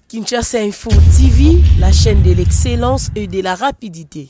Kinshasa Info TV, la chaîne de l'excellence et de la rapidité.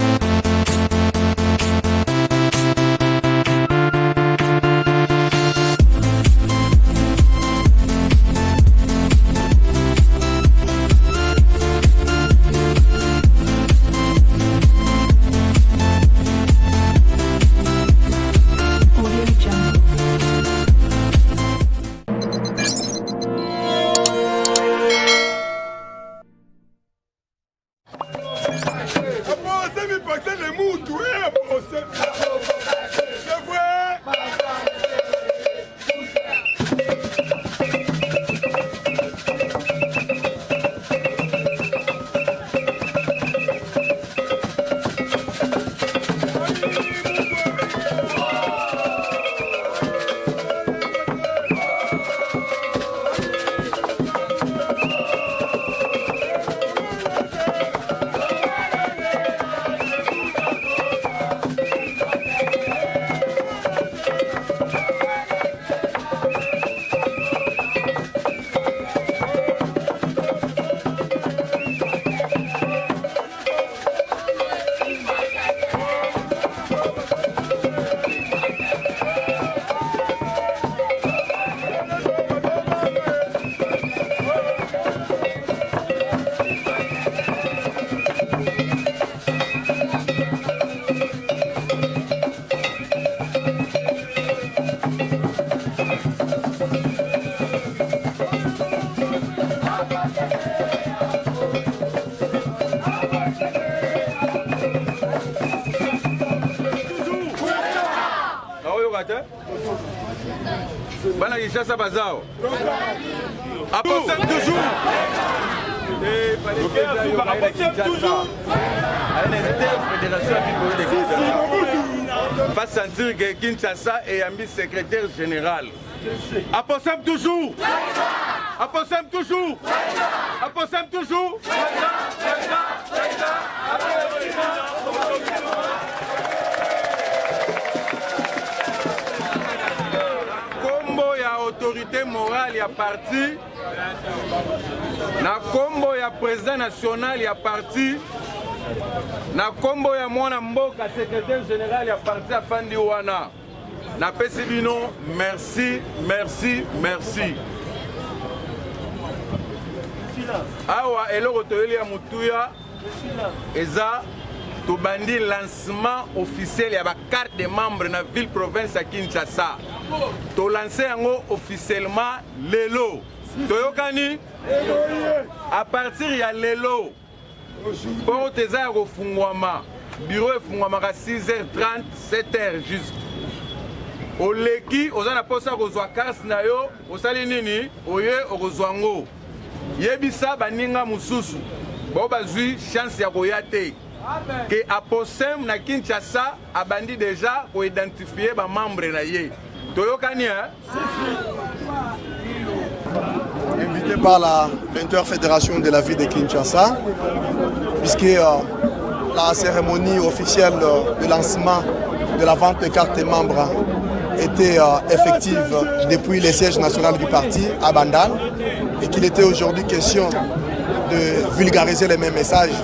Bana Kinshasa bazao. Aposem toujours. Aposem toujours. Va sentir que Kinshasa est ami secrétaire général. Aposem toujours. Aposem toujours. Aposem toujours. Autorité morale ya parti na kombo ya président national ya parti na kombo ya mwana mboka secrétaire général ya parti afandi wana na pesi bino merci awa eloko toyeli ya mutuya eza tobandi lancement officiel ya ba carte de membre na ville province ya Kinshasa. To lancer yango officiellement lelo. Toyokani à partir ya lelo. Pour teza ya kofungwama. Bureau efungwama ka 6h30, 7h juste. Oleki ozana posa kozwa carte na yo, osali nini? Oye okozwango. Yebisa baninga mususu. Bo bazui chance ya koyate. Que Aposem na Kinshasa abandi déjà pour identifier ba membre na ye. Toyokani hein? Invité par la l'interfédération de la ville de Kinshasa, puisque la cérémonie officielle de lancement de la vente de cartes de membres était effective depuis le siège national du parti à Bandal et qu'il était aujourd'hui question de vulgariser les mêmes messages,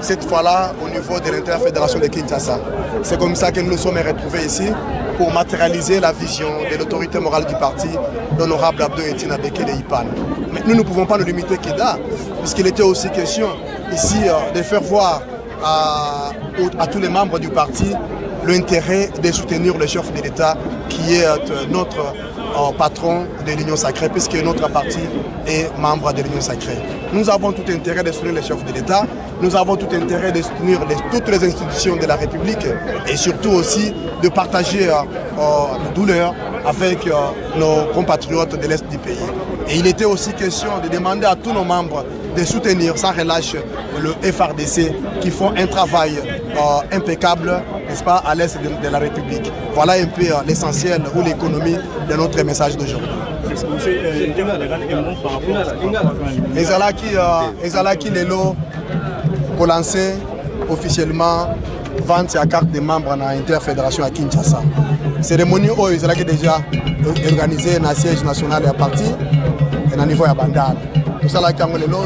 cette fois-là au niveau de l'interfédération de Kinshasa. C'est comme ça que nous nous sommes retrouvés ici pour matérialiser la vision de l'autorité morale du parti, l'honorable Abdou Etina Bekele Ipan. Mais nous ne pouvons pas nous limiter qu'Ida, puisqu'il était aussi question ici de faire voir à tous les membres du parti l'intérêt de soutenir le chef de l'État qui est notre patron de l'Union Sacrée, puisque notre parti est membre de l'Union Sacrée. Nous avons tout intérêt de soutenir le chef de l'État, nous avons tout intérêt de soutenir toutes les institutions de la République et surtout aussi de partager nos douleurs avec nos compatriotes de l'Est du pays. Et il était aussi question de demander à tous nos membres de soutenir sans relâche le FRDC qui font un travail impeccable, n'est-ce pas, à l'Est de la République. Voilà un peu l'essentiel ou l'économie de notre message d'aujourd'hui. Ezalaki lelo pour lancer officiellement vente à carte de membres dans l'interfédération à Kinshasa. Cérémonie où Ezalaki déjà organisée dans le siège national du parti et au niveau de Bandal. tout ça là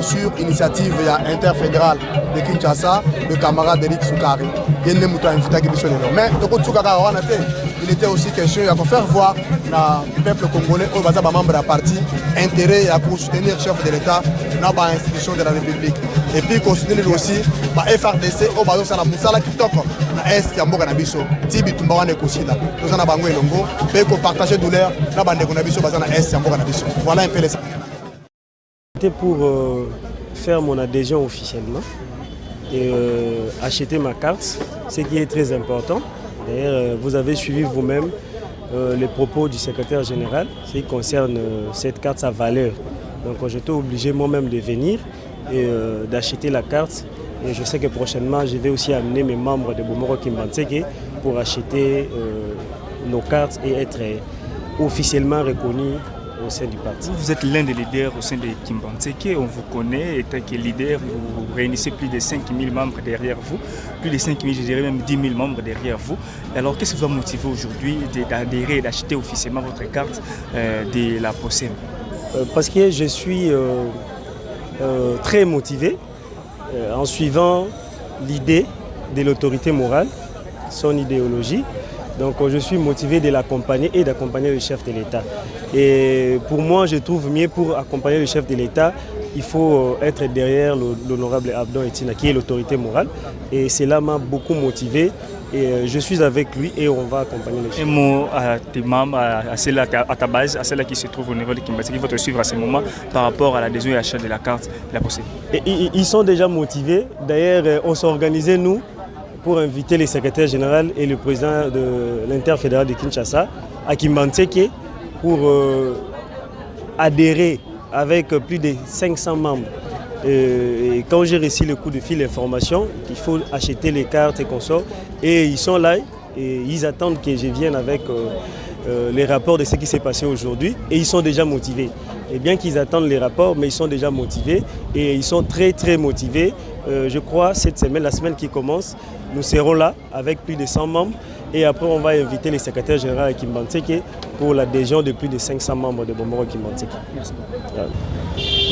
sur initiative interfédérale de Kinshasa, le camarade Eric Soukari. Mais il était aussi question de faire voir le peuple congolais au membre de la partie intérêt à soutenir le chef de l'État dans l'institution de la République. Et puis continuer aussi FRDC au bateau la Moussala qui toque na est ya mboka na biso tibi tumbawane kosila toza na bango elongo pe ko partager douleur na bande ko na biso baza na est ya mboka na biso. Voilà un peu les. C'était pour faire mon adhésion officiellement et acheter ma carte, ce qui est très important. D'ailleurs, vous avez suivi vous-même les propos du secrétaire général, ce qui concerne cette carte, sa valeur. Donc j'étais obligé moi-même de venir et d'acheter la carte. Et je sais que prochainement, je vais aussi amener mes membres de Bomoro Kimbantseke pour acheter nos cartes et être officiellement reconnus au sein du parti. Vous êtes l'un des leaders au sein de Kimbantseke, on vous connaît, étant que leader, vous réunissez plus de 5000 membres derrière vous, plus de 5000, je dirais même 10 000 membres derrière vous. Alors qu'est-ce qui vous a motivé aujourd'hui d'adhérer et d'acheter officiellement votre carte de la POSEM? Parce que je suis très motivé en suivant l'idée de l'autorité morale, son idéologie. Donc je suis motivé de l'accompagner et d'accompagner le chef de l'État. Et pour moi, je trouve mieux pour accompagner le chef de l'État, il faut être derrière l'honorable Abdon Etina, qui est l'autorité morale. Et cela m'a beaucoup motivé. Et je suis avec lui et on va accompagner le chef. Un mot à tes membres, à ta base, à celle qui se trouve au niveau de Kimbantseke, qui vont te suivre à ce moment par rapport à l'adhésion et l'achat de la carte de la POSEM. Ils sont déjà motivés. D'ailleurs, on s'est organisé, nous, pour inviter le secrétaire général et le président de l'interfédéral de Kinshasa à Kimbantseke pour adhérer avec plus de 500 membres. Et quand j'ai reçu le coup de fil d'information qu'il faut acheter les cartes et consorts, et ils sont là et ils attendent que je vienne avec les rapports de ce qui s'est passé aujourd'hui et ils sont déjà motivés. Et bien qu'ils attendent les rapports, mais ils sont déjà motivés et ils sont très très motivés. Je crois cette semaine, la semaine qui commence, nous serons là avec plus de 100 membres et après on va inviter le secrétaire général à Kimbantseke pour l'adhésion de plus de 500 membres de Bomoro Kimbantseke. Merci.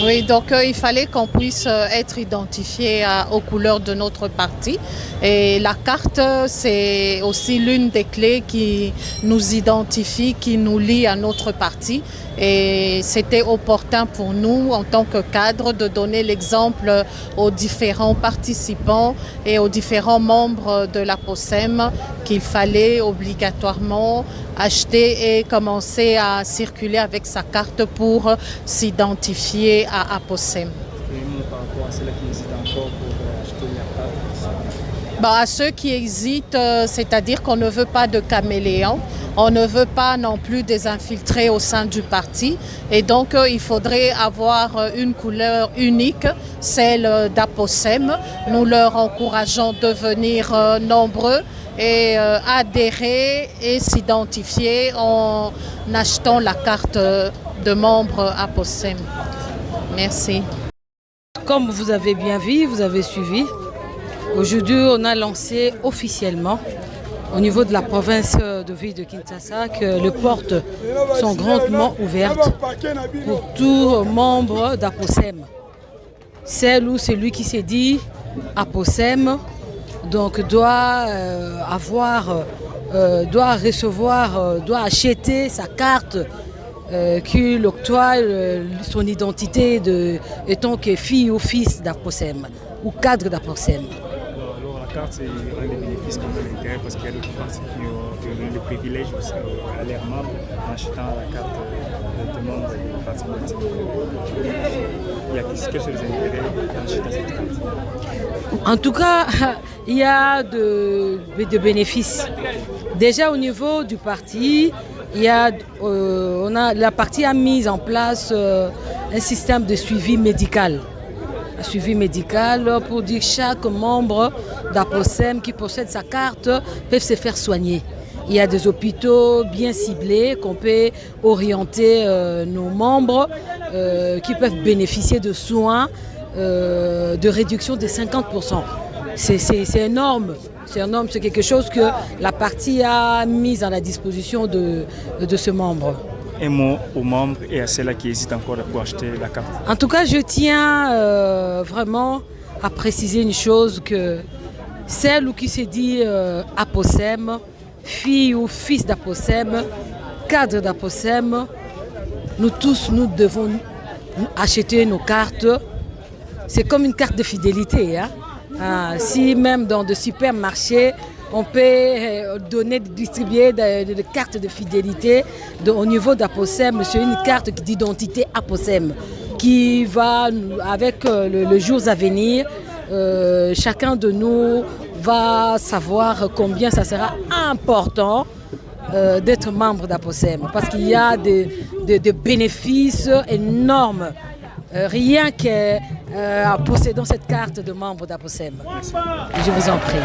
Oui, donc il fallait qu'on puisse être identifié aux couleurs de notre parti. Et la carte, c'est aussi l'une des clés qui nous identifie, qui nous lie à notre parti. Et c'était opportun pour nous, en tant que cadre, de donner l'exemple aux différents participants et aux différents membres de la POSEM qu'il fallait obligatoirement acheter et commencer à circuler avec sa carte pour s'identifier à POSEM. Par rapport à ceux qui hésitent encore pour acheter la carte? À ceux qui hésitent, c'est-à-dire qu'on ne veut pas de caméléons, on ne veut pas non plus des infiltrés au sein du parti et donc il faudrait avoir une couleur unique, celle d'APOSEM. Nous leur encourageons de venir nombreux et adhérer et s'identifier en achetant la carte de membre APOSEM. Merci. Comme vous avez bien vu, vous avez suivi, aujourd'hui on a lancé officiellement au niveau de la province de ville de Kinshasa que les portes sont grandement ouvertes pour tout membre d'APOSEM. Celle ou celui qui s'est dit APOSEM donc doit recevoir, doit acheter sa carte qui octroie son identité étant que fille ou fils d'APOSEM ou cadre d'APOSEM. Alors la carte, c'est un des bénéfices qu'on a l'intérêt parce qu'il y a d'autres parties qui ont le privilège aussi à l'air membre en achetant la carte de membre du parti politique. Quels sont les intérêts d'acheter cette carte? En tout cas, il y a de bénéfices. Déjà au niveau du parti, la partie a mis en place un système de suivi médical. Un suivi médical pour dire que chaque membre d'APOSEM qui possède sa carte peut se faire soigner. Il y a des hôpitaux bien ciblés qu'on peut orienter nos membres qui peuvent bénéficier de soins de réduction de 50%. C'est énorme. C'est énorme, c'est quelque chose que la partie a mis à la disposition de ce membre. un mot aux membres et à ceux-là qui hésitent encore pour acheter la carte. En tout cas, je tiens vraiment à préciser une chose, que celle qui se dit Aposem, fille ou fils d'Aposem, cadre d'Aposem, nous tous, nous devons acheter nos cartes. C'est comme une carte de fidélité. Si même dans des supermarchés, on peut distribuer des cartes de fidélité au niveau d'Aposem. C'est une carte d'identité Aposem qui va, avec les jours à venir, chacun de nous va savoir combien ça sera important d'être membre d'Aposem, parce qu'il y a des bénéfices énormes rien qu'en possédant cette carte de membre d'Aposem. Je vous en prie.